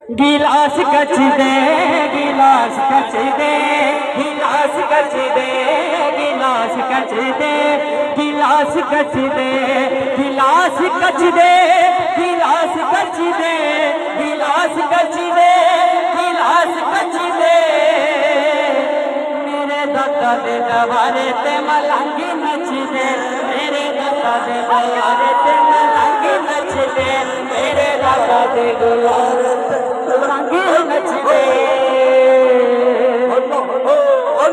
गिलास कच दे, गिलास कच दे, गिलास कच दे, गिलास कच दे, गिलास कच दे, गिलास कच दे, गिलास कच दे, गिलास कच दे, गिलास कच दे। मेरे दादा दे दवारे ते मलंगी नच दे, मेरे दादा दे दवारे ते मलंगी नच दे, मेरे दादा दे दवारे मलंगी नच दे।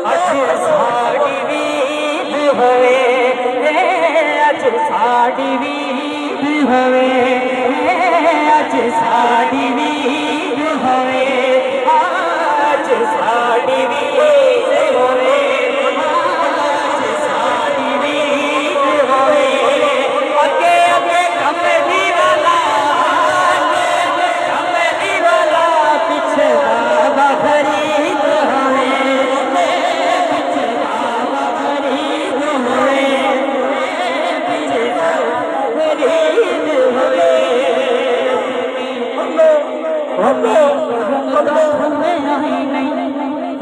अज साड़ी वीद होवे, अज साड़ी वीद होवे, अज साड़ी वीद होवे, अज साड़ी वीद होवे, अज साड़ी वीद होवे। अगे अगे कमली वाला, कमली वाला, पीछे बाबा फरीद होवे, पीछे बाबा फरीद होवे, पीछे बाबा फरीद होवे।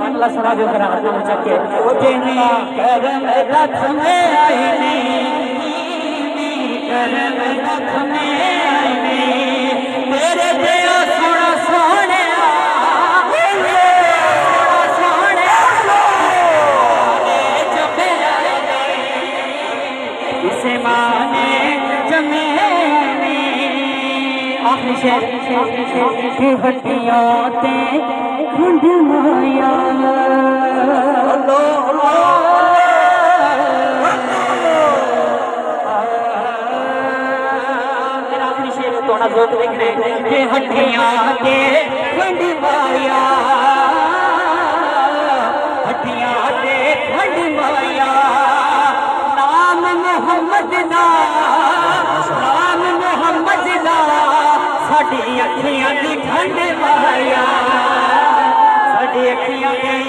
अल्लाह सना जो करा ना चके तेरी करम रख में आई नहीं, करम रख में आई नहीं। तेरे दया सोना सोने सोने जमे आए नहीं, इसे माने जमे नहीं। आखिरी शेर की हड्डियों ते खुंड माया, थोड़ा जोत देख रहे के हड्डियां के खंड माया, हड्डियां के खंड माया। नाम मोहम्मद दा, नाम मोहम्मद दा, साडी अखियां दी खंड माया, साडी अखियां दी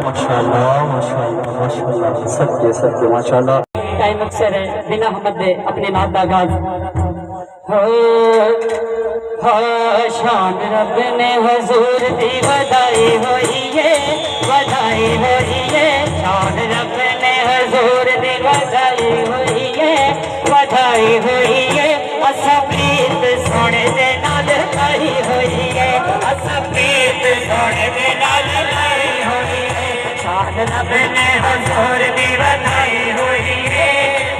माशाल्लाह माशाल्लाह माशाल्लाह, सत्य सत्य माशाल्लाह। टाइम अक्सर है बिना हमद दे अपने नाम दा गाज हो। शान रब ने हुजूर दी वधाई होई है, वधाई होई है। शान रब ने हुजूर दी वधाई होई है, वधाई होई है। असा प्रीत सोने दे नाल लाई होई है, असा प्रीत सोने दे नाल लाई होई है। शान रब ने हुजूर दी वधाई होई है,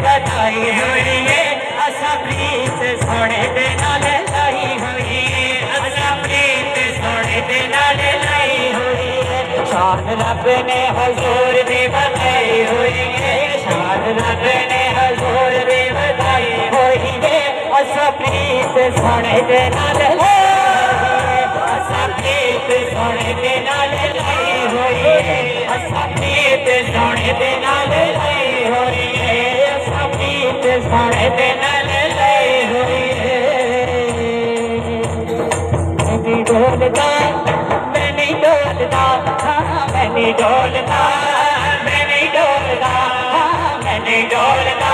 वधाई होई है। असा प्रीत सोने दे नाल लाई होई है, असा प्रीत सोने दे नाल लाई होई है। शान रब ने हुजूर दी वधाई होई है, शान रब ने हुजूर दी वधाई होई है। असा प्रीत सोने दे नाल लाई होई है, असा प्रीत सोने दे नाल लाई होई है, असा प्रीत सोने दे नाल लाई होई है, असा प्रीत सोने दे नाल लाई होई है। मैं नहीं डोलदा, मैं नहीं डोलदा, मैं नहीं डोलदा, मैं नहीं डोलदा, मैं नहीं डोलदा।